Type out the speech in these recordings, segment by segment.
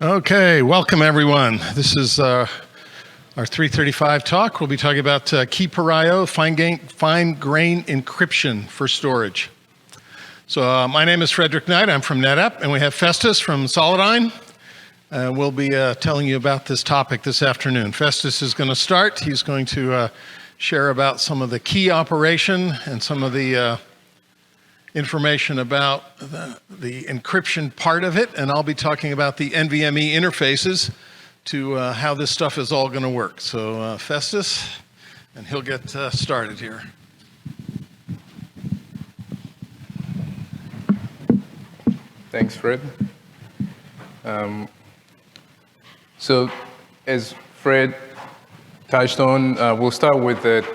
Okay, welcome everyone. This is our 335 talk. We'll be talking about KPIO, fine-grain encryption for storage. So my name is Frederick Knight. I'm from NetApp, and we have Festus from Solidigm. We'll be telling you about this topic this afternoon. Festus is going to start. He's going to share about some of the key operation and some of the information about the encryption part of it, and I'll be talking about the NVMe interfaces to how this stuff is all going to work. So Festus, and he'll get started here. Thanks, Fred. So as Fred touched on, we'll start with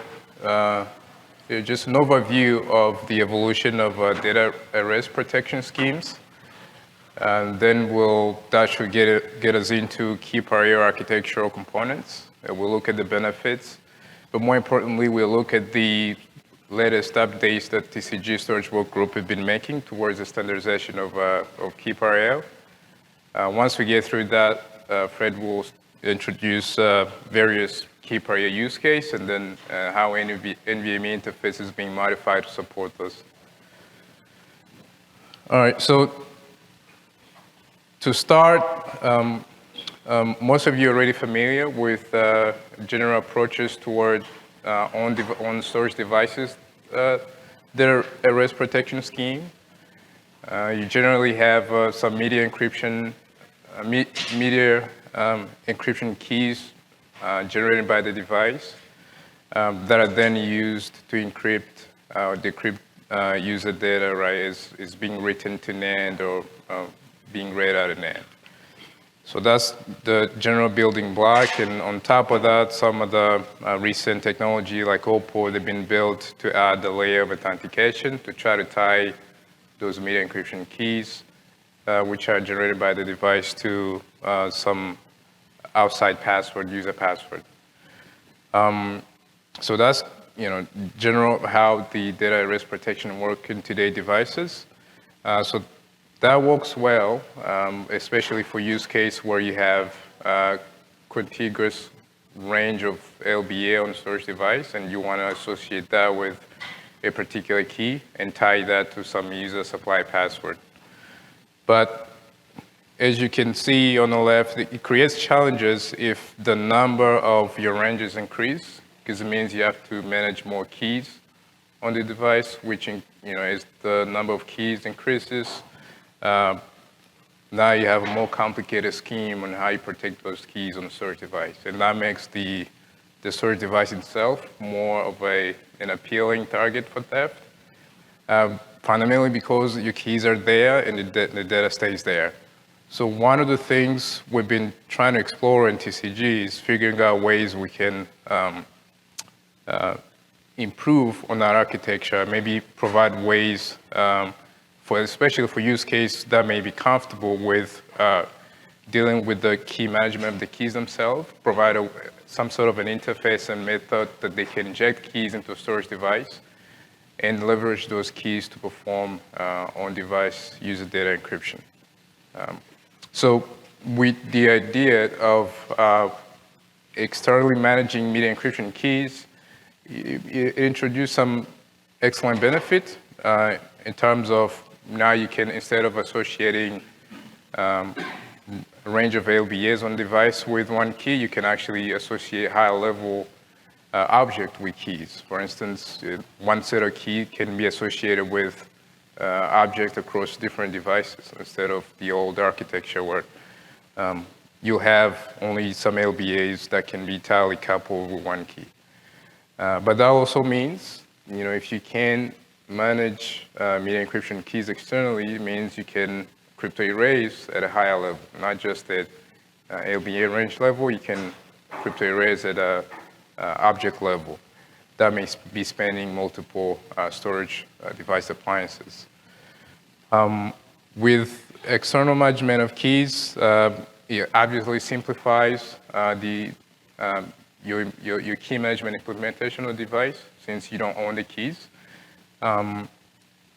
just an overview of the evolution of data arrest protection schemes. And then that should get us into KPIO architectural components. We'll look at the benefits, but more importantly, we'll look at the latest updates that TCG Storage Work Group have been making towards the standardization of KPIO. Once we get through that, Fred will introduce various KPIO use case, and then how NVMe interface is being modified to support this. All right, so to start, most of you are already familiar with general approaches toward on storage devices, their arrest protection scheme. You generally have some media encryption keys generated by the device that are then used to encrypt or decrypt user data, right, is being written to NAND or being read out of NAND. So that's the general building block, and on top of that, some of the recent technology like OPPO, they've been built to add the layer of authentication to try to tie those media encryption keys, which are generated by the device, to some outside password, user password. So that's general how the data arrest protection work in today's devices. So that works well, especially for use case where you have contiguous range of LBA on storage device, and you want to associate that with a particular key and tie that to some user supply password. But as you can see on the left, it creates challenges if the number of your ranges increase, because it means you have to manage more keys on the device, which as the number of keys increases, now you have a more complicated scheme on how you protect those keys on the storage device, and that makes the storage device itself more of an appealing target for theft, fundamentally because your keys are there and the data stays there. So one of the things we've been trying to explore in TCG is figuring out ways we can improve on that architecture, maybe provide ways especially for use case that may be comfortable with dealing with the key management of the keys themselves, provide some sort of an interface and method that they can inject keys into a storage device and leverage those keys to perform on-device user data encryption. So with the idea of externally managing media encryption keys, it introduced some excellent benefit in terms of now you can, instead of associating a range of LBAs on device with one key, you can actually associate higher level object with keys. For instance, one set of key can be associated with object across different devices instead of the old architecture where you'll have only some LBAs that can be tightly coupled with one key. But that also means, if you can manage media encryption keys externally, it means you can crypto erase at a higher level, not just at LBA range level. You can crypto erase at a object level. That may be spanning multiple storage device appliances. With external management of keys, it obviously simplifies your key management implementation of the device, since you don't own the keys.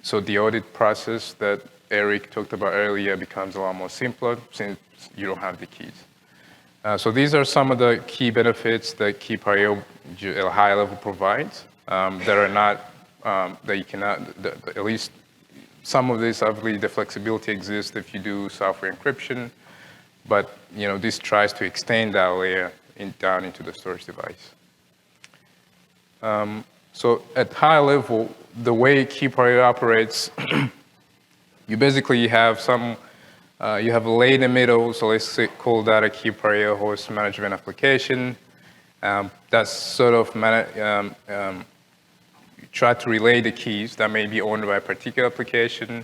So the audit process that Eric talked about earlier becomes a lot more simpler since you don't have the keys. So these are some of the key benefits that KPIO at a high level provides that are not, that you cannot, at least some of this, obviously the flexibility exists if you do software encryption, but this tries to extend that layer down into the storage device. So at high level, the way KPIO operates, you basically have you have a layer in the middle, so let's call that a KPIO host management application. That's sort of, try to relay the keys that may be owned by a particular application,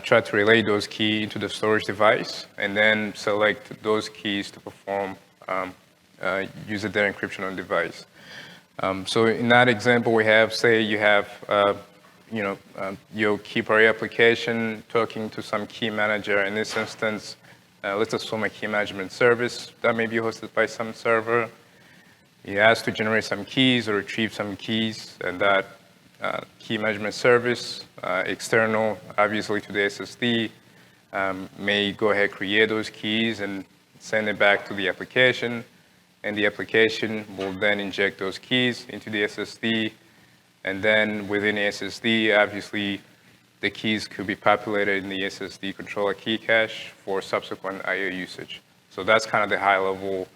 try to relay those keys into the storage device, and then select those keys to perform user data encryption on the device. So in that example, we have, say you have your KPIO application talking to some key manager. In this instance, let's assume a key management service that may be hosted by some server. You ask to generate some keys or retrieve some keys, and that key management service, external, obviously to the SSD, may go ahead, create those keys and send it back to the application. And the application will then inject those keys into the SSD. And then within the SSD, obviously, the keys could be populated in the SSD controller key cache for subsequent I/O usage. So that's kind of the high-level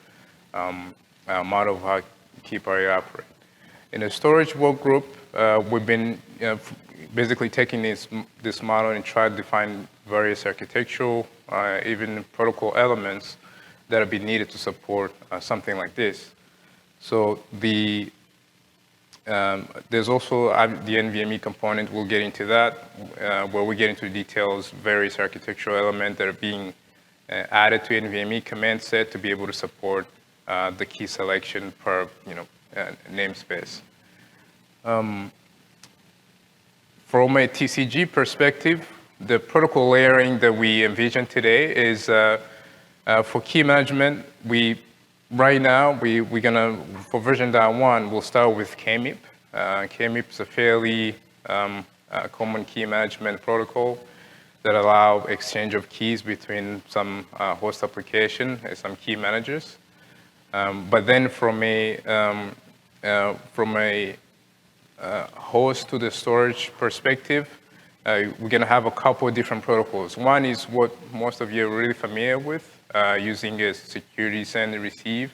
model of how KPIO operate. In the storage work group, we've been basically taking this model and try to define various architectural, even protocol elements that will be needed to support something like this. So there's also the NVMe component. We'll get into that, where we get into details, various architectural elements that are being added to NVMe command set to be able to support the key selection per namespace. From a TCG perspective, the protocol layering that we envision today is for key management. Right now, we're gonna, for version .1, we'll start with KMIP. KMIP is a fairly common key management protocol that allow exchange of keys between some host application and some key managers. But then from a host to the storage perspective, we're gonna have a couple of different protocols. One is what most of you are really familiar with, using a security send and receive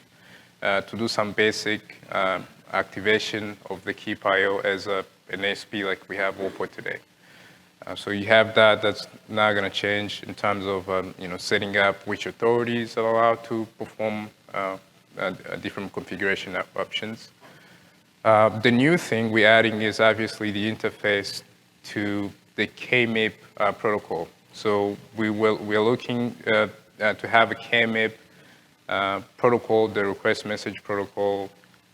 to do some basic activation of the KPIO as an ASP like we have OPO today. So you have that. That's not going to change in terms of setting up which authorities are allowed to perform different configuration options. The new thing we're adding is obviously the interface to the KMIP protocol. So we're looking to have a KMIP protocol, the request message protocol,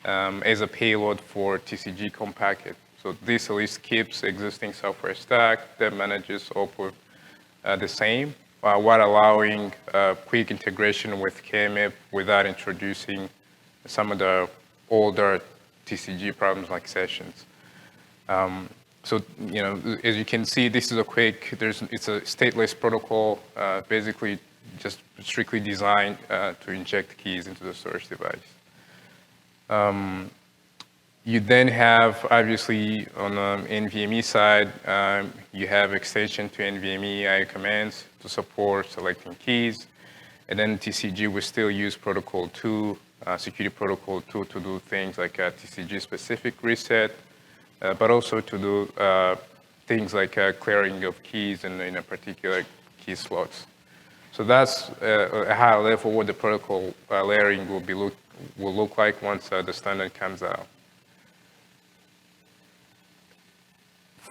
as a payload for TCG COM packet. So this at least keeps existing software stack that manages OPO the same, while allowing quick integration with KMIP without introducing some of the older TCG problems like sessions. So, as you can see, this is a quick, it's a stateless protocol, basically just strictly designed to inject keys into the storage device. You then have, obviously, on the NVMe side, you have extension to NVMe I/O commands to support selecting keys. And then TCG will still use protocol 2, security protocol 2 to do things like TCG-specific reset, but also to do things like clearing of keys in a particular key slots. So that's a high level what the protocol layering will look like once the standard comes out.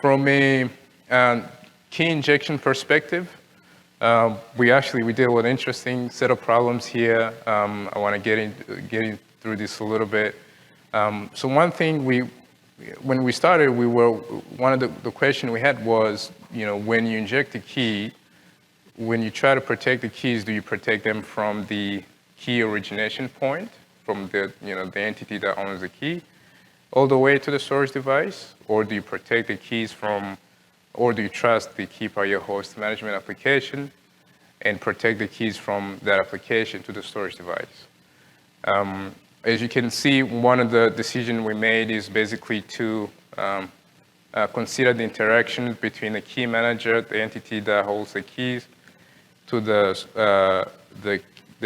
From a key injection perspective, we did an interesting set of problems here. I want to get in through this a little bit. So one thing when we started, one of the question we had was, when you inject a key, when you try to protect the keys, do you protect them from the key origination point, from the entity that owns the key, all the way to the storage device, or do you protect the keys from or do you trust the KPIO host management application and protect the keys from that application to the storage device? As you can see, one of the decisions we made is basically to consider the interaction between the key manager, the entity that holds the keys, to the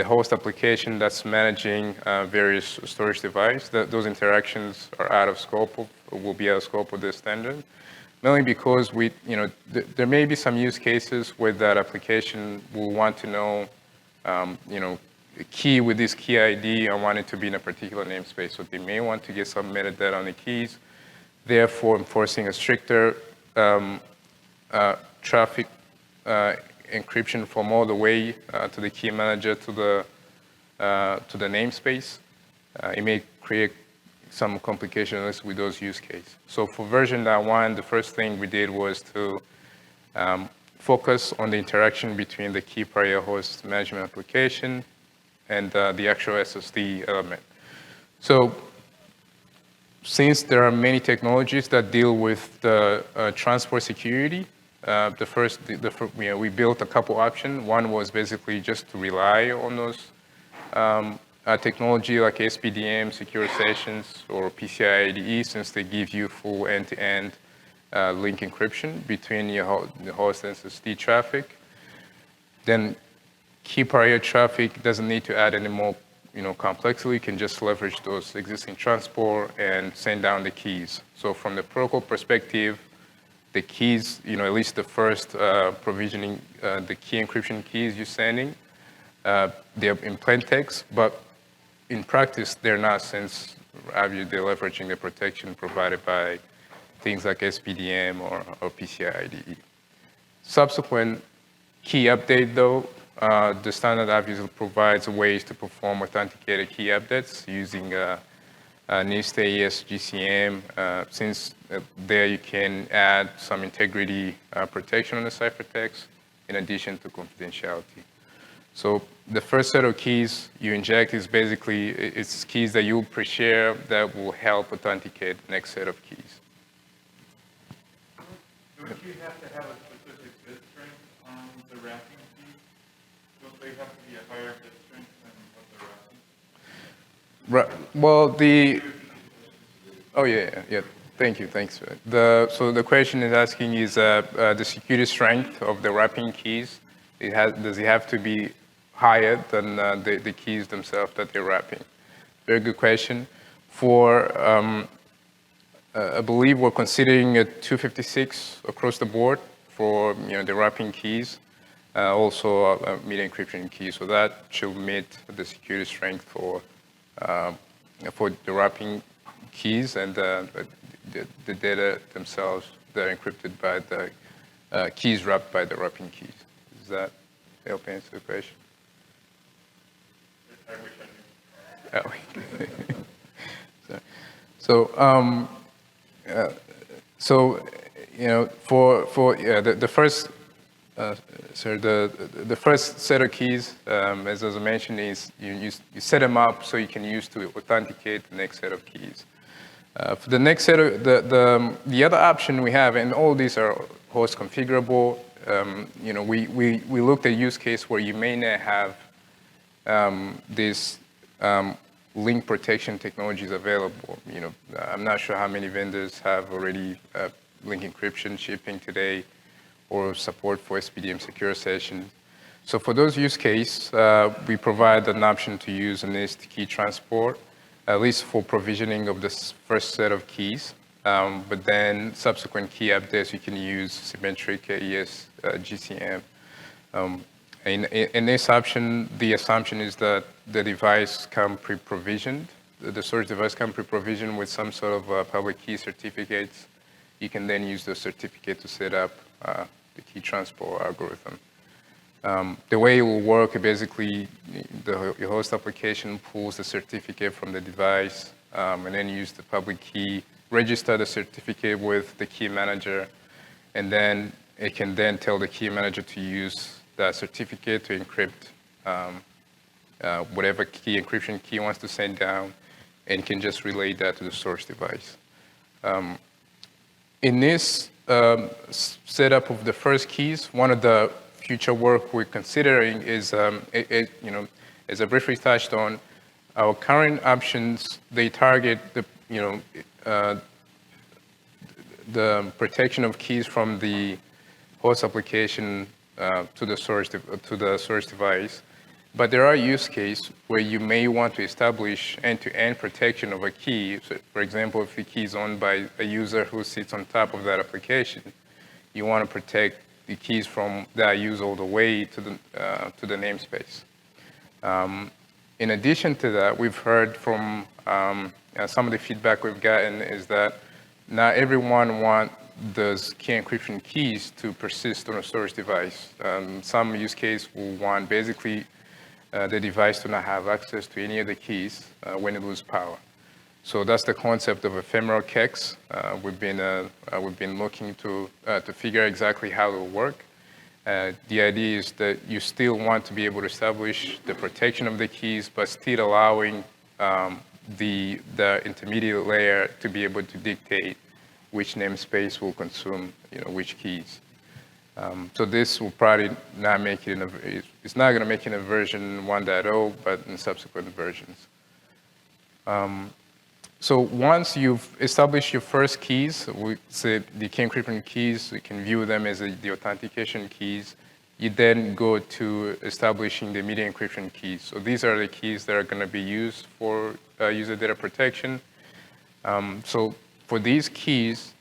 host application that's managing various storage devices. Those interactions are out of scope will be out of scope of this standard, mainly because there may be some use cases where that application will want to know, a key with this key ID, I want it to be in a particular namespace. So they may want to get some metadata on the keys, therefore enforcing a stricter traffic encryption from all the way to the key manager to the namespace. It may create some complications with those use cases. So for version 1, the first thing we did was to focus on the interaction between the KPIO host management application and the actual SSD element. So since there are many technologies that deal with the transport security, we built a couple options. One was basically just to rely on those technology like SPDM, secure sessions, or PCI IDE, since they give you full end-to-end link encryption between the host and SSD traffic. Then KPIO traffic doesn't need to add any more complexity. You can just leverage those existing transport and send down the keys. So from the protocol perspective, the keys, at least the first provisioning, the key encryption keys you're sending, they're in plain text, but in practice, they're not, since they're leveraging the protection provided by things like SPDM or PCI IDE. Subsequent key update, though, the standard obviously provides ways to perform authenticated key updates using NIST AES GCM, since there you can add some integrity protection on the ciphertext in addition to confidentiality. So the first set of keys you inject is basically, it's keys that you pre-share that will help authenticate the next set of keys. Don't you have to have a specific bit strength on the wrapping keys? Don't they have to be a higher bit strength than what they're wrapping? Right. Well, oh yeah. Thank you. Thanks. So the question is asking is the security strength of the wrapping keys. Does it have to be higher than the keys themselves that they're wrapping? Very good question. I believe we're considering a 256 across the board for the wrapping keys, also a media encryption key. So that should meet the security strength for the wrapping keys and the data themselves that are encrypted by the keys wrapped by the wrapping keys. Does that help answer the question? I wish I knew. The first set of keys, as I mentioned, is you set them up so you can use to authenticate the next set of keys. For the next set of the other option we have, and all these are host configurable. We looked at use case where you may not have these link protection technologies available. I'm not sure how many vendors have already link encryption shipping today or support for SPDM secure session. So for those use cases, we provide an option to use a NIST key transport, at least for provisioning of this first set of keys. But then subsequent key updates, you can use symmetric AES GCM. In this option, the assumption is that the device come pre-provisioned. The storage device come pre-provisioned with some sort of public key certificates. You can then use the certificate to set up the key transport algorithm. The way it will work, basically, your host application pulls the certificate from the device and then use the public key, register the certificate with the key manager, and then it can then tell the key manager to use that certificate to encrypt whatever key encryption key wants to send down, and can just relay that to the source device. In this setup of the first keys, one of the future work we're considering is, as I briefly touched on, our current options, they target the protection of keys from the host application to the source device. But there are use cases where you may want to establish end-to-end protection of a key. So, for example, if the key is owned by a user who sits on top of that application, you want to protect the keys from that use all the way to the namespace. In addition to that, we've heard from some of the feedback we've gotten is that not everyone wants those key encryption keys to persist on a storage device. Some use case will want basically the device to not have access to any of the keys when it loses power. So that's the concept of ephemeral keys. We've been looking to figure out exactly how it will work. The idea is that you still want to be able to establish the protection of the keys, but still allowing the intermediate layer to be able to dictate which namespace will consume which keys. So this will probably not make it it's not going to make it in version 1.0, but in subsequent versions. So once you've established your first keys, we say the key encryption keys, we can view them as the authentication keys. You then go to establishing the media encryption keys. So these are the keys that are going to be used for user data protection. So for these keys,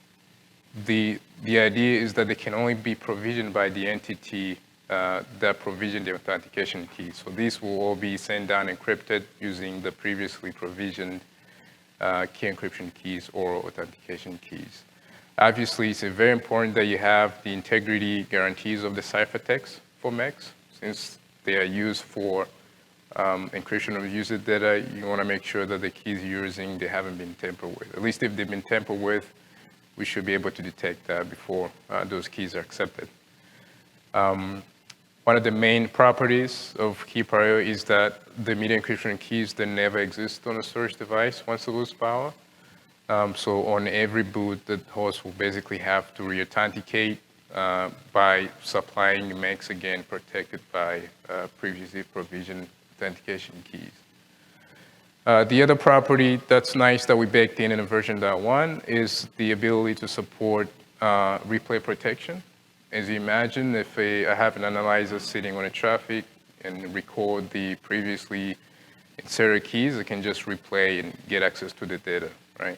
the idea is that they can only be provisioned by the entity that provisioned the authentication key. So these will all be sent down encrypted using the previously provisioned key encryption keys or authentication keys. Obviously, it's very important that you have the integrity guarantees of the ciphertext for MECs. Since they are used for encryption of user data, you want to make sure that the keys you're using, they haven't been tampered with. At least if they've been tampered with, we should be able to detect that before those keys are accepted. One of the main properties of KPIO is that the media encryption keys, they never exist on a storage device once it loses power. So on every boot, the host will basically have to re-authenticate by supplying MECs again protected by previously provisioned authentication keys. The other property that's nice that we baked in version 1 is the ability to support replay protection. As you imagine, if I have an analyzer sitting on a traffic and record the previously inserted keys, it can just replay and get access to the data, right?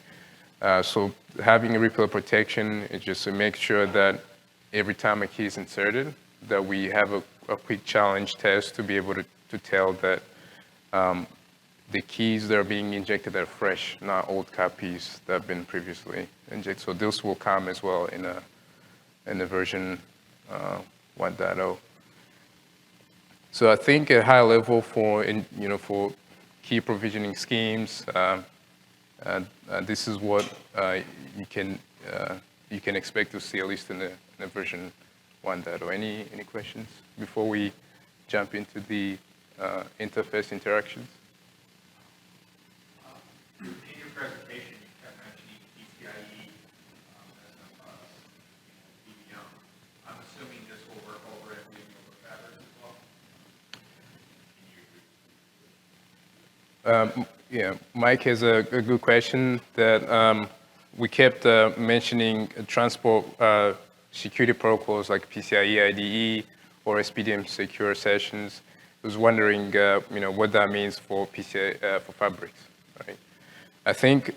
So having a replay protection is just to make sure that every time a key is inserted, that we have a quick challenge test to be able to tell that the keys that are being injected are fresh, not old copies that have been previously injected. So this will come as well in the version 1.0. So I think at high level for key provisioning schemes, this is what you can expect to see at least in the version 1.0. Any questions before we jump into the interface interactions? In your presentation, you kept mentioning PCIe as an I'm assuming this will work over at the fabric as well? Yeah, Mike has a good question that we kept mentioning transport security protocols like PCIe IDE or SPDM secure sessions. I was wondering, what that means for PCI for fabrics, right? I think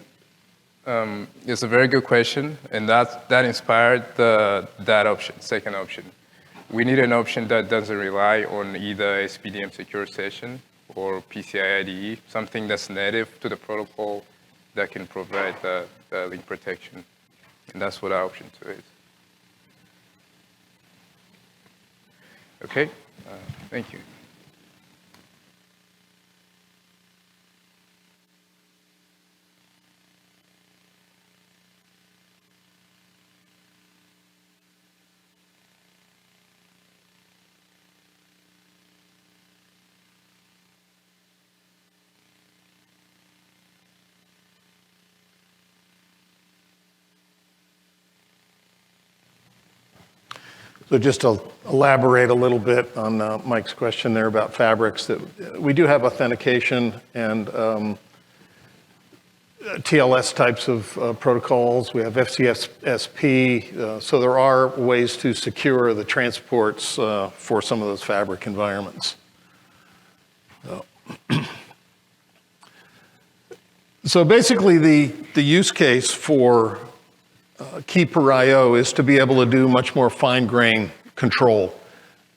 it's a very good question, and that inspired that option, second option. We need an option that doesn't rely on either SPDM secure session or PCI IDE, something that's native to the protocol that can provide the link protection. And that's what our option 2 is. Okay, thank you. So just to elaborate a little bit on Mike's question there about fabrics, that we do have authentication and TLS types of protocols. We have FCSP, so there are ways to secure the transports for some of those fabric environments. So basically the use case for key per IO is to be able to do much more fine-grained control.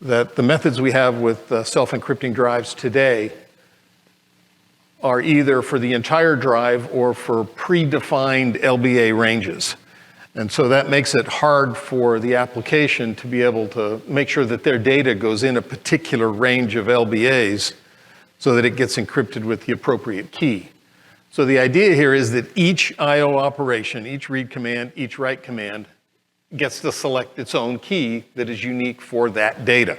That the methods we have with self-encrypting drives today are either for the entire drive or for predefined LBA ranges. And so that makes it hard for the application to be able to make sure that their data goes in a particular range of LBAs so that it gets encrypted with the appropriate key. So the idea here is that each IO operation, each read command, each write command gets to select its own key that is unique for that data.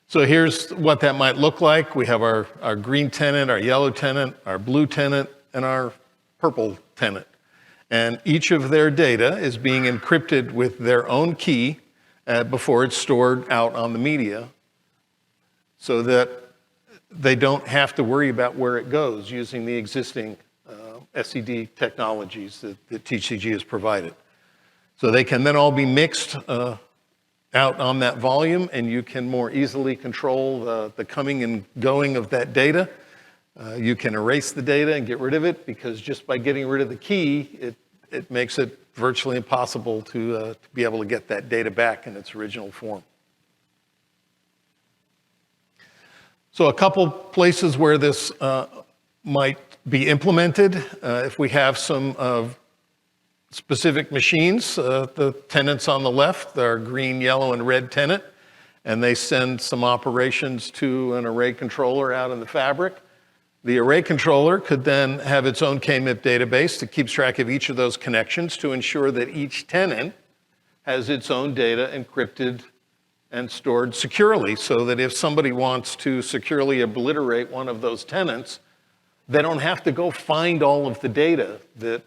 So here's what that might look like. We have our green tenant, our yellow tenant, our blue tenant, and our purple tenant. And each of their data is being encrypted with their own key before it's stored out on the media so that they don't have to worry about where it goes using the existing SED technologies that TCG has provided. So they can then all be mixed out on that volume, and you can more easily control the coming and going of that data. You can erase the data and get rid of it, because just by getting rid of the key, it makes it virtually impossible to be able to get that data back in its original form. So a couple places where this might be implemented, if we have some specific machines, the tenants on the left are green, yellow, and red tenant, and they send some operations to an array controller out in the fabric. The array controller could then have its own KMIP database that keeps track of each of those connections to ensure that each tenant has its own data encrypted and stored securely, so that if somebody wants to securely obliterate one of those tenants, they don't have to go find all of the data that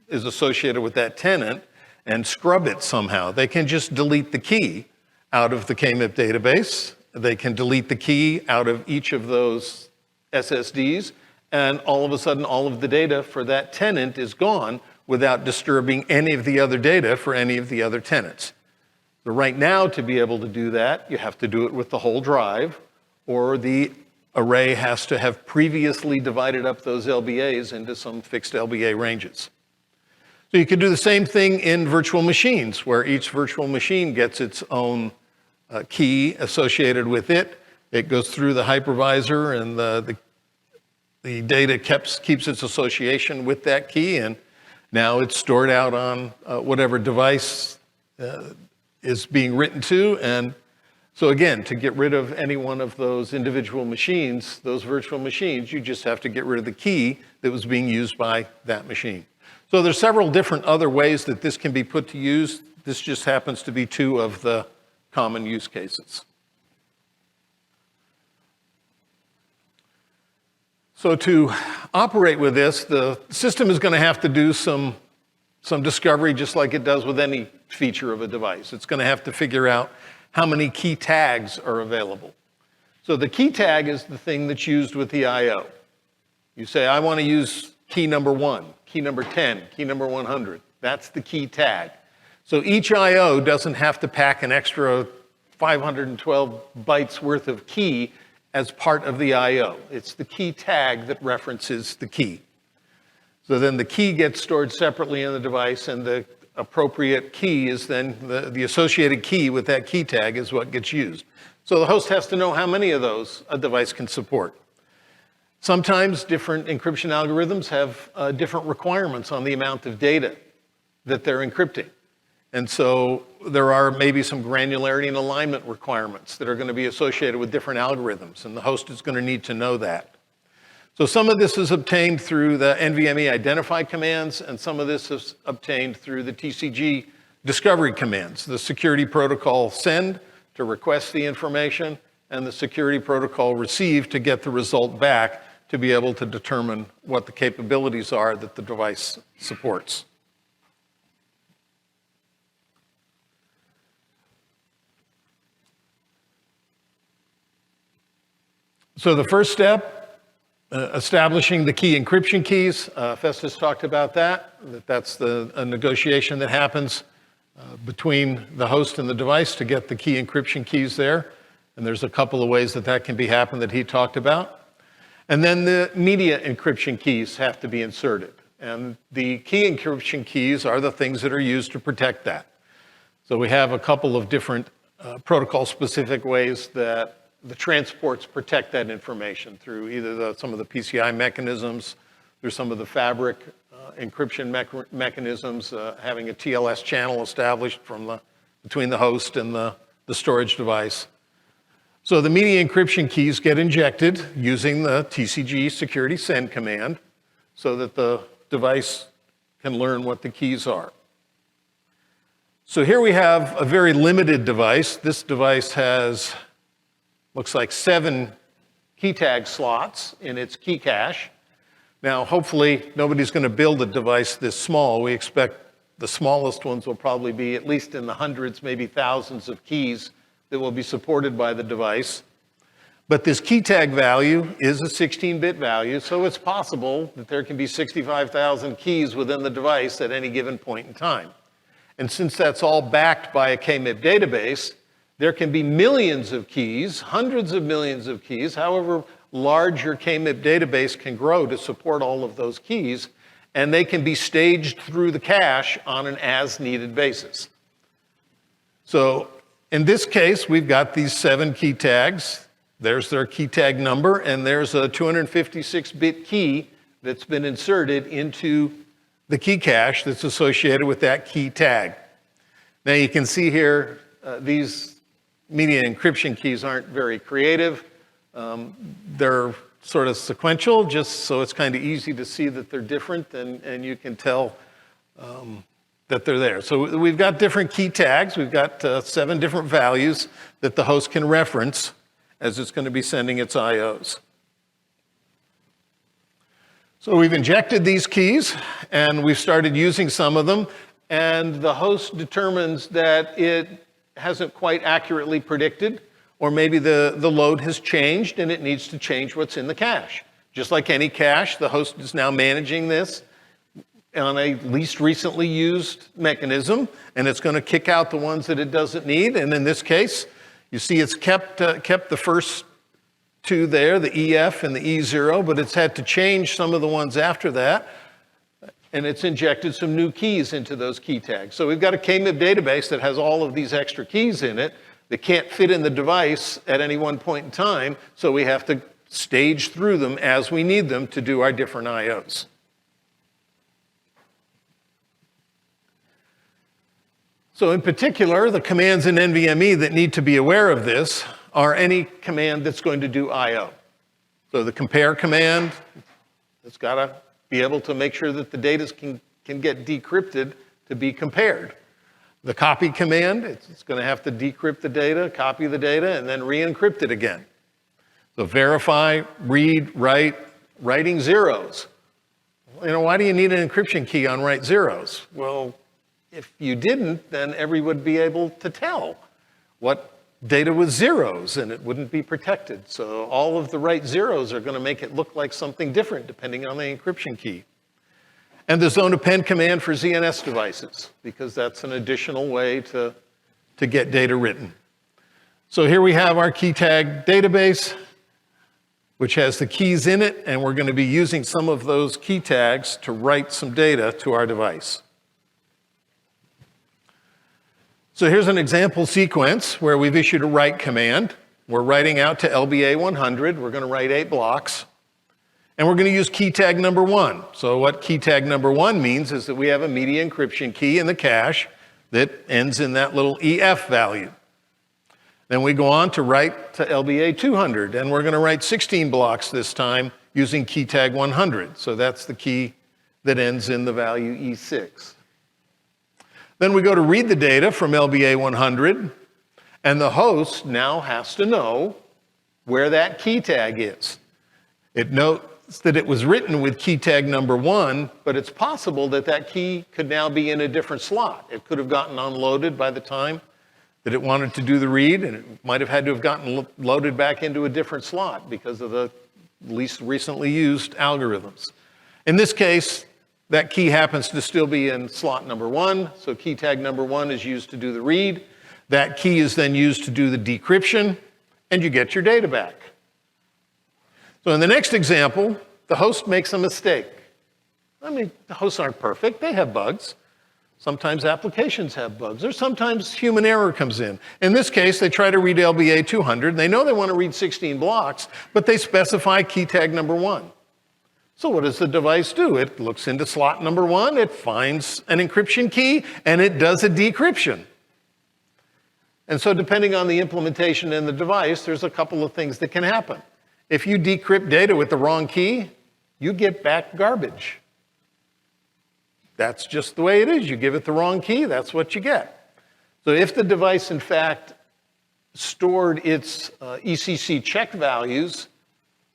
is associated with that tenant and scrub it somehow. They can just delete the key out of the KMIP database. They can delete the key out of each of those SSDs, and all of a sudden, all of the data for that tenant is gone without disturbing any of the other data for any of the other tenants. But right now, to be able to do that, you have to do it with the whole drive, or the array has to have previously divided up those LBAs into some fixed LBA ranges. So you can do the same thing in virtual machines, where each virtual machine gets its own key associated with it. It goes through the hypervisor, and the data keeps its association with that key, and now it's stored out on whatever device is being written to. And so again, to get rid of any one of those individual machines, those virtual machines, you just have to get rid of the key that was being used by that machine. So there's several different other ways that this can be put to use. This just happens to be two of the common use cases. So to operate with this, the system is going to have to do some discovery, just like it does with any feature of a device. It's going to have to figure out how many key tags are available. So the key tag is the thing that's used with the I/O. You say, I want to use key number 1, key number 10, key number 100. That's the key tag. So each I/O doesn't have to pack an extra 512 bytes worth of key as part of the I/O. It's the key tag that references the key. So then the key gets stored separately in the device, and the appropriate key is then the associated key with that key tag is what gets used. So the host has to know how many of those a device can support. Sometimes different encryption algorithms have different requirements on the amount of data that they're encrypting. And so there are maybe some granularity and alignment requirements that are going to be associated with different algorithms, and the host is going to need to know that. So some of this is obtained through the NVMe identify commands, and some of this is obtained through the TCG discovery commands, the security protocol send to request the information, and the security protocol receive to get the result back to be able to determine what the capabilities are that the device supports. So the first step, establishing the key encryption keys. Festus talked about that. That's a negotiation that happens between the host and the device to get the key encryption keys there. And there's a couple of ways that that can be happen that he talked about. And then the media encryption keys have to be inserted. And the key encryption keys are the things that are used to protect that. So we have a couple of different protocol-specific ways that the transports protect that information through either some of the PCI mechanisms, through some of the fabric encryption mechanisms, having a TLS channel established between the host and the storage device. So the media encryption keys get injected using the TCG security send command so that the device can learn what the keys are. So here we have a very limited device. This device has, looks like 7 key tag slots in its key cache. Now, hopefully, nobody's going to build a device this small. We expect the smallest ones will probably be at least in the hundreds, maybe thousands of keys that will be supported by the device. But this key tag value is a 16-bit value, so it's possible that there can be 65,000 keys within the device at any given point in time. And since that's all backed by a KMIB database, there can be millions of keys, hundreds of millions of keys, however large your KMIB database can grow to support all of those keys, and they can be staged through the cache on an as-needed basis. So in this case, we've got these 7 key tags. There's their key tag number, and there's a 256-bit key that's been inserted into the key cache that's associated with that key tag. Now you can see here, these media encryption keys aren't very creative. They're sort of sequential, just so it's kind of easy to see that they're different, and you can tell that they're there. So we've got different key tags. We've got 7 different values that the host can reference as it's going to be sending its IOs. So we've injected these keys, and we've started using some of them, and the host determines that it hasn't quite accurately predicted, or maybe the load has changed and it needs to change what's in the cache. Just like any cache, the host is now managing this on a least recently used mechanism, and it's going to kick out the ones that it doesn't need. And in this case, you see it's kept the first 2 there, the EF and the E0, but it's had to change some of the ones after that, and it's injected some new keys into those key tags. So we've got a KMIB database that has all of these extra keys in it that can't fit in the device at any one point in time, so we have to stage through them as we need them to do our different IOs. So in particular, the commands in NVMe that need to be aware of this are any command that's going to do IO. So the compare command, it's got to be able to make sure that the data can get decrypted to be compared. The copy command, it's going to have to decrypt the data, copy the data, and then re-encrypt it again. So verify, read, write, writing zeros. Why do you need an encryption key on write zeros? Well, if you didn't, then everyone would be able to tell what data was zeros, and it wouldn't be protected. So all of the write zeros are going to make it look like something different depending on the encryption key. And the zone append command for ZNS devices, because that's an additional way to get data written. So here we have our key tag database, which has the keys in it, and we're going to be using some of those key tags to write some data to our device. So here's an example sequence where we've issued a write command. We're writing out to LBA 100. We're going to write 8 blocks. And we're going to use key tag number 1. So what key tag number 1 means is that we have a media encryption key in the cache that ends in that little EF value. Then we go on to write to LBA 200, and we're going to write 16 blocks this time using key tag 100. So that's the key that ends in the value E6. Then we go to read the data from LBA 100, and the host now has to know where that key tag is. It notes that it was written with key tag number 1, but it's possible that that key could now be in a different slot. It could have gotten unloaded by the time that it wanted to do the read, and it might have had to have gotten loaded back into a different slot because of the least recently used algorithms. In this case, that key happens to still be in slot number 1, so key tag number 1 is used to do the read. That key is then used to do the decryption, and you get your data back. So in the next example, the host makes a mistake. I mean, the hosts aren't perfect, they have bugs. Sometimes applications have bugs, or sometimes human error comes in. In this case, they try to read LBA 200. They know they want to read 16 blocks, but they specify key tag number 1. So what does the device do? It looks into slot number 1, it finds an encryption key, and it does a decryption. And so depending on the implementation in the device, there's a couple of things that can happen. If you decrypt data with the wrong key, you get back garbage. That's just the way it is. You give it the wrong key, that's what you get. So if the device, in fact, stored its ECC check values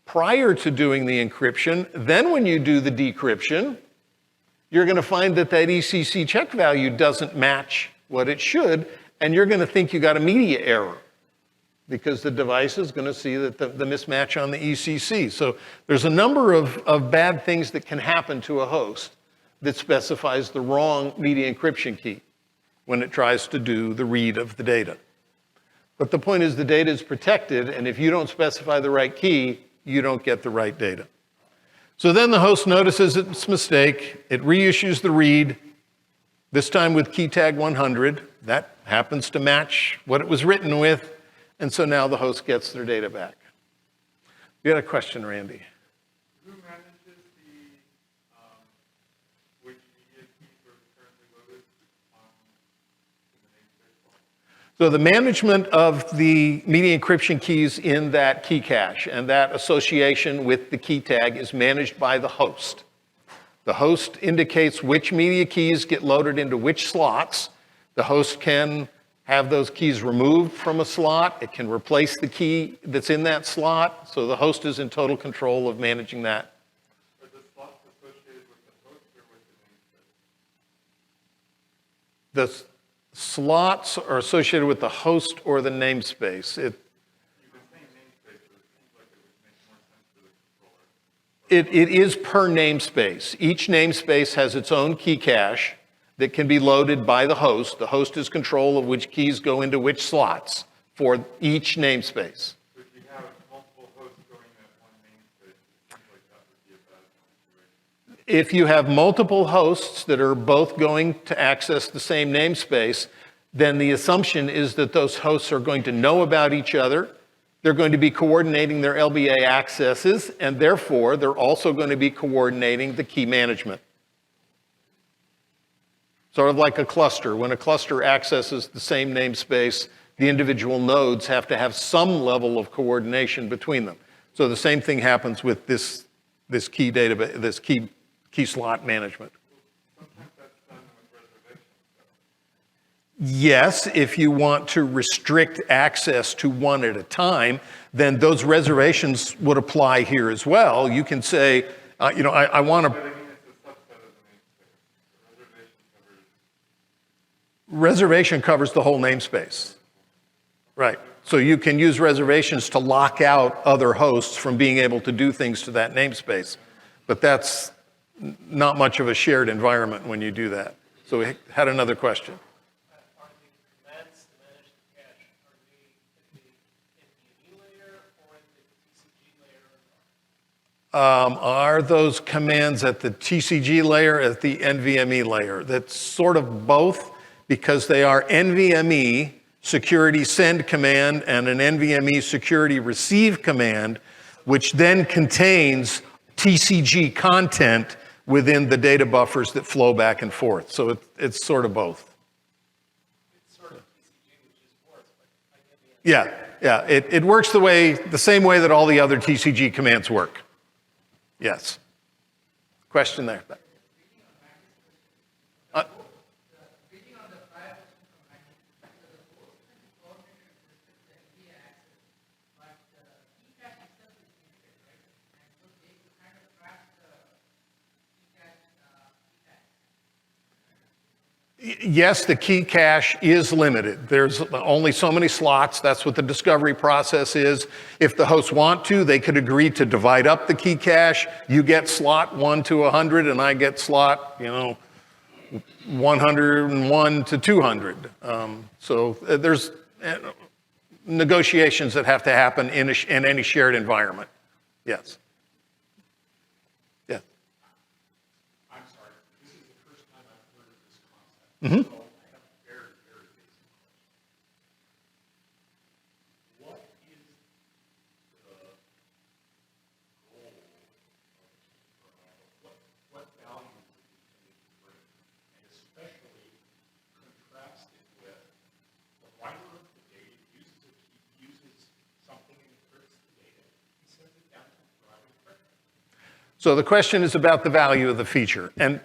prior to doing the encryption, then when you do the decryption, you're going to find that that ECC check value doesn't match what it should, and you're going to think you got a media error because the device is going to see that the mismatch on the ECC. So there's a number of bad things that can happen to a host that specifies the wrong media encryption key when it tries to do the read of the data. But the point is the data is protected, and if you don't specify the right key, you don't get the right data. So then the host notices its mistake, it reissues the read, this time with key tag 100. That happens to match what it was written with, and so now the host gets their data back. You had a question, Randy? Who manages which media keys are currently loaded in the namespace? So the management of the media encryption keys in that key cache and that association with the key tag is managed by the host. The host indicates which media keys get loaded into which slots. The host can have those keys removed from a slot. It can replace the key that's in that slot. So the host is in total control of managing that. Are the slots associated with the host or with the namespace? The slots are associated with the host or the namespace. You've been saying namespace, but it seems like it would make more sense for the controller. It is per namespace. Each namespace has its own key cache that can be loaded by the host. The host is control of which keys go into which slots for each namespace. So if you have multiple hosts going at one namespace, it seems like that would be a bad situation. If you have multiple hosts that are both going to access the same namespace, then the assumption is that those hosts are going to know about each other. They're going to be coordinating their LBA accesses, and therefore, they're also going to be coordinating the key management. Sort of like a cluster. When a cluster accesses the same namespace, the individual nodes have to have some level of coordination between them. So the same thing happens with this key database, this key slot management. Sometimes that's done with reservations. Yes, if you want to restrict access to one at a time, then those reservations would apply here as well. You can say, I want to. But I mean, it's a subset of the namespace. The Reservation covers the whole namespace. Right. So you can use reservations to lock out other hosts from being able to do things to that namespace. But that's not much of a shared environment when you do that. So we had another question. Are the commands to manage the cache, are they in the NVMe layer or in the TCG layer? Are those commands at the TCG layer, at the NVMe layer? That's sort of both, because they are NVMe security send command and an NVMe security receive command, which then contains TCG content within the data buffers that flow back and forth. So it's sort of both. It's sort of TCG, which is worse, but Yeah. It works the same way that all the other TCG commands work. Yes. Question there. Yes, the key cache is limited. There's only so many slots. That's what the discovery process is. If the hosts want to, they could agree to divide up the key cache. You get slot 1 to 100, and I get slot, 101 to 200. So there's negotiations that have to happen in any shared environment. Yes. Yeah. I'm sorry, this is the first time I've heard of this concept. Mm-hmm. So I have a very, very basic question. What is the goal of what value is it intended to bring? And especially contrast it with the writer of the data uses something and encrypts the data and sends it down to the drive encryption. So the question is about the value of the feature. And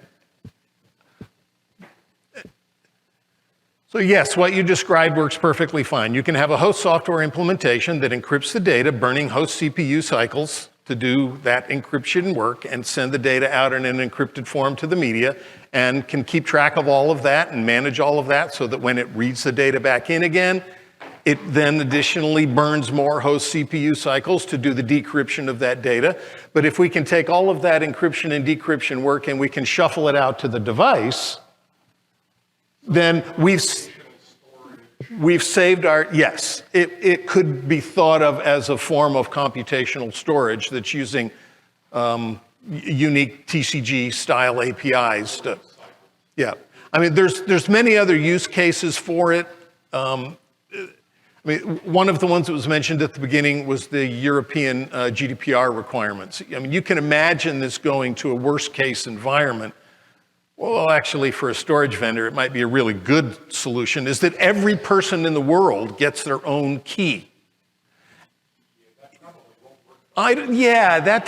so yes, what you described works perfectly fine. You can have a host software implementation that encrypts the data, burning host CPU cycles to do that encryption work and send the data out in an encrypted form to the media, and can keep track of all of that and manage all of that so that when it reads the data back in again, it then additionally burns more host CPU cycles to do the decryption of that data. But if we can take all of that encryption and decryption work and we can shuffle it out to the device, then we've saved yes, it could be thought of as a form of computational storage that's using unique TCG style APIs. Yeah, I mean, there's many other use cases for it. One of the ones that was mentioned at the beginning was the European GDPR requirements. I mean, you can imagine this going to a worst case environment. Well, actually, for a storage vendor, it might be a really good solution, is that every person in the world gets their own key. That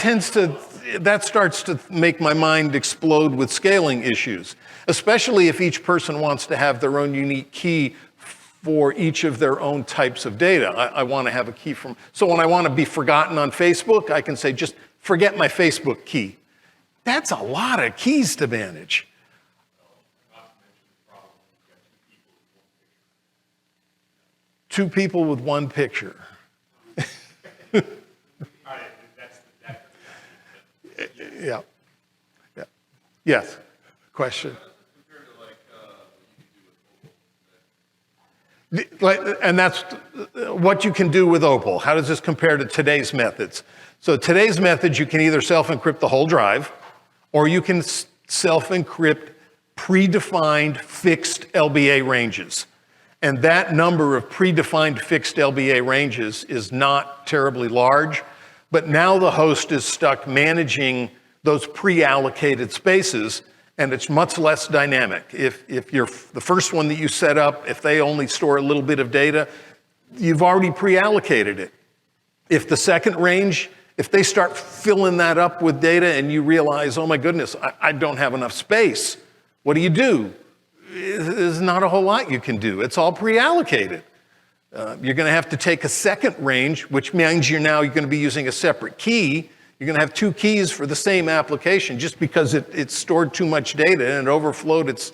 starts to make my mind explode with scaling issues, especially if each person wants to have their own unique key for each of their own types of data. I want to have a key so when I want to be forgotten on Facebook, I can say, just forget my Facebook key. That's a lot of keys to manage. Two people with one picture. Yeah. Yeah. Yes. Question. And that's what you can do with Opal. How does this compare to today's methods? So today's methods, you can either self-encrypt the whole drive, or you can self-encrypt predefined fixed LBA ranges. And that number of predefined fixed LBA ranges is not terribly large, but now the host is stuck managing those pre-allocated spaces, and it's much less dynamic. If you're the first one that you set up, if they only store a little bit of data, you've already pre-allocated it. If the second range, if they start filling that up with data and you realize, oh my goodness, I don't have enough space, what do? There's not a whole lot you can do. It's all pre-allocated. You're going to have to take a second range, which means you're going to be using a separate key. You're going to have two keys for the same application just because it stored too much data and it overflowed its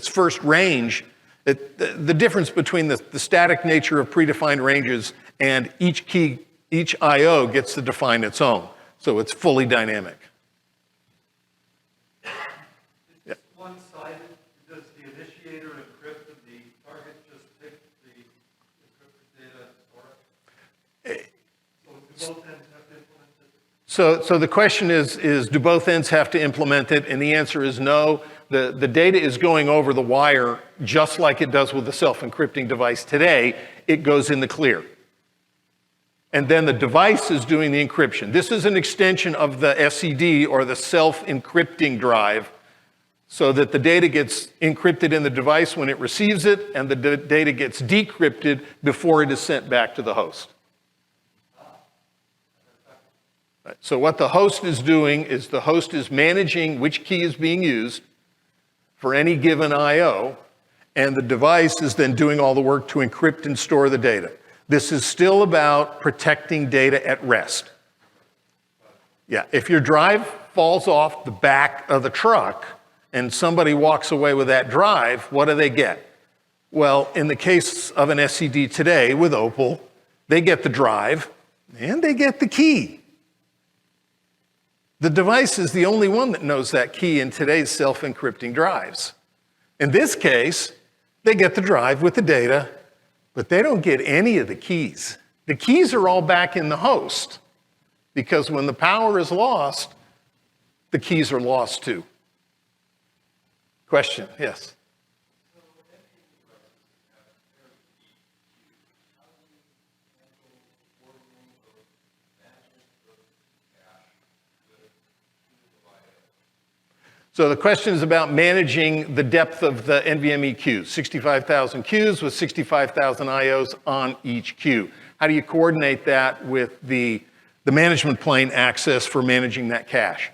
first range. The difference between the static nature of predefined ranges and each I/O gets to define its own. So it's fully dynamic. It's one-sided. Does the initiator encrypt and the target just pick the encrypted data and store it? So do both ends have to implement it? So the question is do both ends have to implement it? And the answer is no. The data is going over the wire just like it does with the self-encrypting device today. It goes in the clear. And then the device is doing the encryption. This is an extension of the SED, or the self-encrypting drive, so that the data gets encrypted in the device when it receives it, and the data gets decrypted before it is sent back to the host. Right. So what the host is doing is the host is managing which key is being used for any given I/O, and the device is then doing all the work to encrypt and store the data. This is still about protecting data at rest. Yeah, if your drive falls off the back of the truck and somebody walks away with that drive, what do they get? Well, in the case of an SCD today with Opal, they get the drive and they get the key. The device is the only one that knows that key in today's self-encrypting drives. In this case, they get the drive with the data, but they don't get any of the keys. The keys are all back in the host, because when the power is lost, the keys are lost too. Question? Yes. So the question is about managing the depth of the NVMe queues, 65,000 queues with 65,000 IOs on each queue. How do you coordinate that with the management plane access for managing that cache?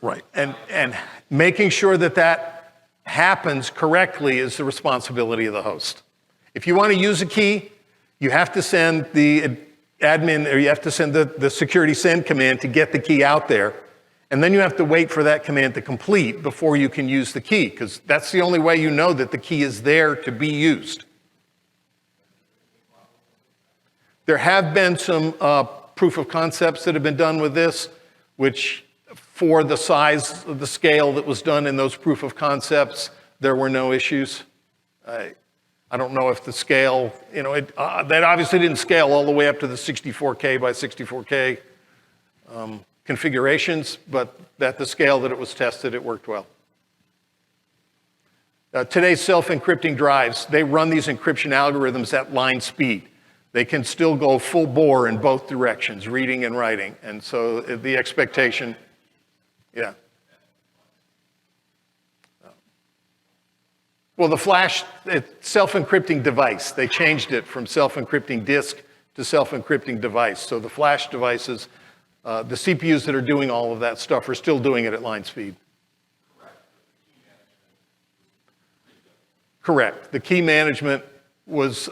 Right, and making sure that that happens correctly is the responsibility of the host. If you want to use a key, you have to send the admin, or you have to send the security send command to get the key out there. And then you have to wait for that command to complete before you can use the key, because that's the only way you know that the key is there to be used. There have been some proof of concepts that have been done with this, which for the size of the scale that was done in those proof of concepts, there were no issues. I don't know if the scale, that obviously didn't scale all the way up to the 64K by 64K configurations, but at the scale that it was tested, it worked well. Today's self-encrypting drives, they run these encryption algorithms at line speed. They can still go full bore in both directions, reading and writing. And so the expectation, yeah. Well, the flash self-encrypting device, they changed it from self-encrypting disk to self-encrypting device. So the flash devices, the CPUs that are doing all of that stuff are still doing it at line speed. Correct. The key management was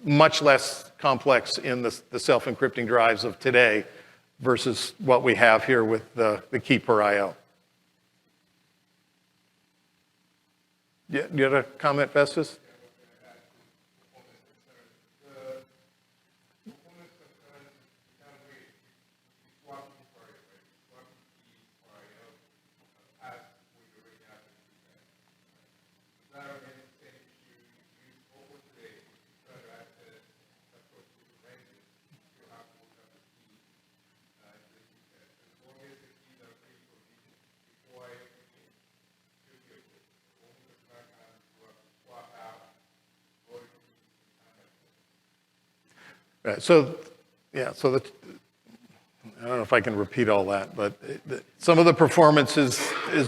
much less complex in the self-encrypting drives of today versus what we have here with the key per IO. Yeah, you had a comment, Festus? Right, so, yeah, so I don't know if I can repeat all that, but some of the performance is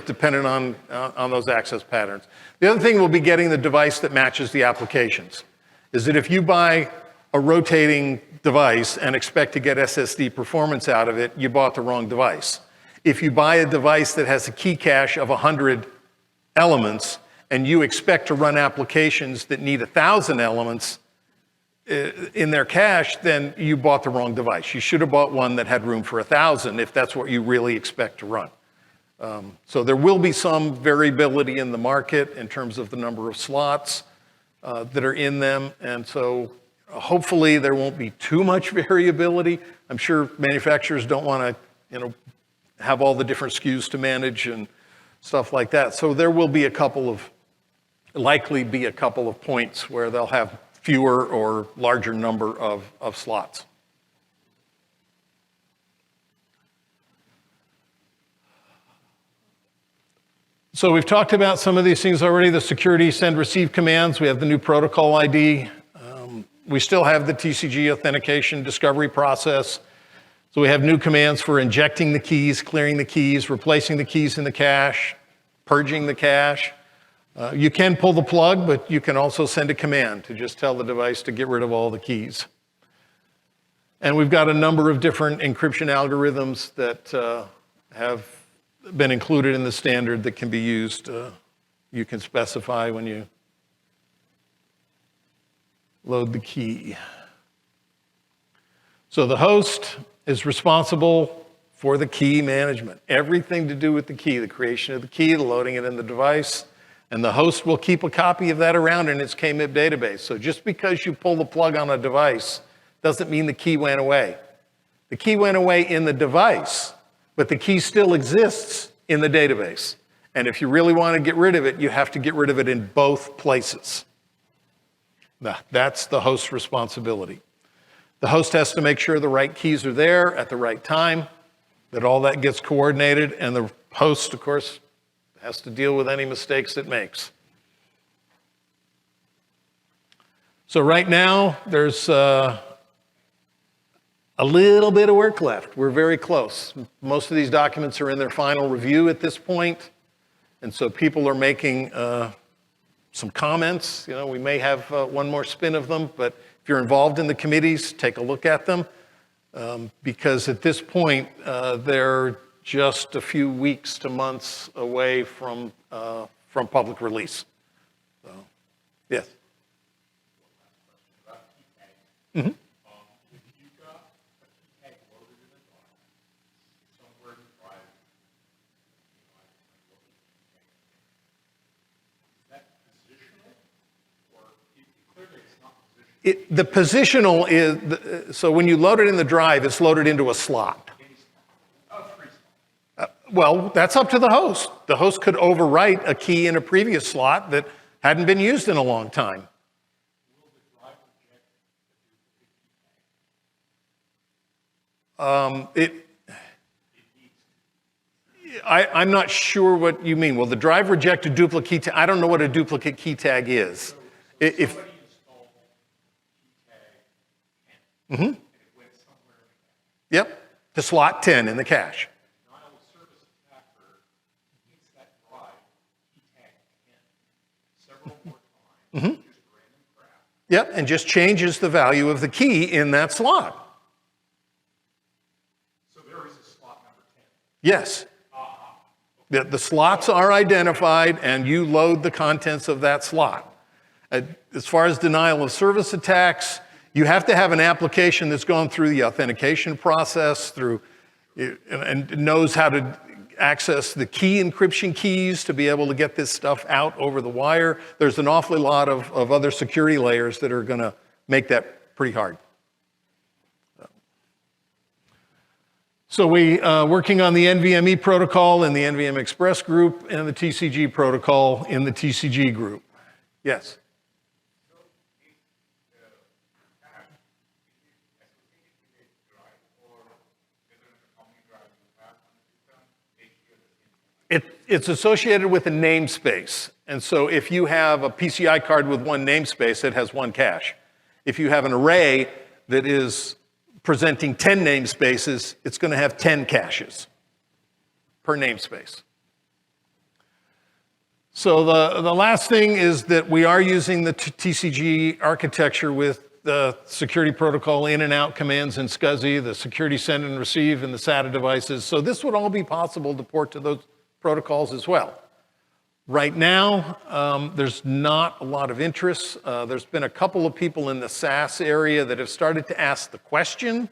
dependent on those access patterns. The other thing will be getting the device that matches the applications. Is that if you buy a rotating device and expect to get SSD performance out of it, you bought the wrong device. If you buy a device that has a key cache of 100 elements and you expect to run applications that need 1,000 elements, in their cache, then you bought the wrong device. You should have bought one that had room for 1,000 if that's what you really expect to run. So there will be some variability in the market in terms of the number of slots that are in them. And so hopefully there won't be too much variability. I'm sure manufacturers don't want to, have all the different SKUs to manage and stuff like that. So there will be likely be a couple of points where they'll have fewer or larger number of slots. So we've talked about some of these things already, the security send receive commands. We have the new protocol ID. We still have the TCG authentication discovery process. So we have new commands for injecting the keys, clearing the keys, replacing the keys in the cache, purging the cache. You can pull the plug, but you can also send a command to just tell the device to get rid of all the keys. And we've got a number of different encryption algorithms that have been included in the standard that can be used. You can specify when you load the key. So the host is responsible for the key management. Everything to do with the key, the creation of the key, the loading it in the device, and the host will keep a copy of that around in its KMIB database. So just because you pull the plug on a device doesn't mean the key went away. The key went away in the device, but the key still exists in the database. And if you really want to get rid of it, you have to get rid of it in both places. Now, that's the host's responsibility. The host has to make sure the right keys are there at the right time, that all that gets coordinated, and the host, of course, has to deal with any mistakes it makes. So right now, there's a little bit of work left. We're very close. Most of these documents are in their final review at this point, and so people are making some comments. You know, we may have one more spin of them, but if you're involved in the committees, take a look at them, because at this point, they're just a few weeks to months away from public release. So, yes. Mm-hmm. If you've got a key tag loaded in a drive, somewhere in the drive, is that positional? Or clearly it's not positional. The positional is, so when you load it in the drive, it's loaded into a slot. Well, that's up to the host. The host could overwrite a key in a previous slot that hadn't been used in a long time. I'm not sure what you mean. Will the drive reject a duplicate key tag? I don't know what a duplicate key tag is. If mm-hmm. Yep, to slot 10 in the cache. Mm-hmm. Yep, and just changes the value of the key in that slot. So there is a slot number 10? Yes. The slots are identified, and you load the contents of that slot. As far as denial of service attacks, you have to have an application that's gone through the authentication process, and knows how to access the key encryption keys to be able to get this stuff out over the wire. There's an awfully lot of other security layers that are going to make that pretty hard. So we working on the NVMe protocol in the NVM Express group and the TCG protocol in the TCG group. Yes? It's associated with a namespace. And so if you have a PCI card with one namespace, it has one cache. If you have an array that is presenting 10 namespaces, it's going to have 10 caches per namespace. So the last thing is that we are using the TCG architecture with the security protocol in and out commands in SCSI, the security send and receive, and the SATA devices. So this would all be possible to port to those protocols as well. Right now, there's not a lot of interest. There's been a couple of people in the SAS area that have started to ask the question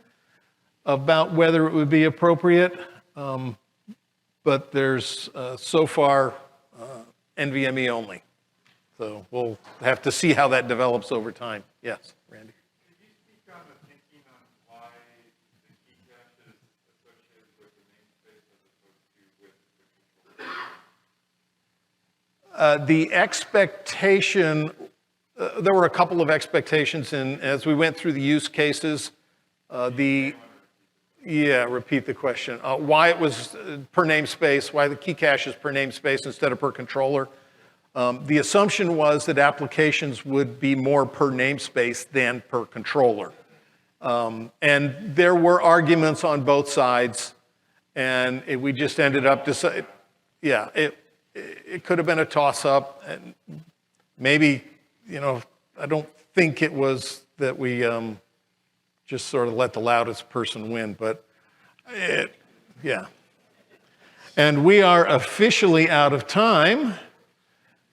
about whether it would be appropriate, but there's so far NVMe only. So we'll have to see how that develops over time. Yes, Randy? Could you speak on the thinking on why the key cache is associated with the namespace as opposed to with the controller? The expectation, there were a couple of expectations as we went through the use cases. Repeat the question. Why it was per namespace, why the key cache is per namespace instead of per controller. The assumption was that applications would be more per namespace than per controller. And there were arguments on both sides, and we just ended up deciding, it could have been a toss-up, and maybe, I don't think it was that we just sort of let the loudest person win, but And we are officially out of time,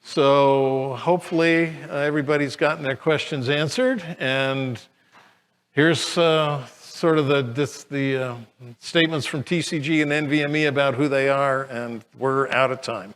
so hopefully everybody's gotten their questions answered, and here's sort of the statements from TCG and NVMe about who they are, and we're out of time.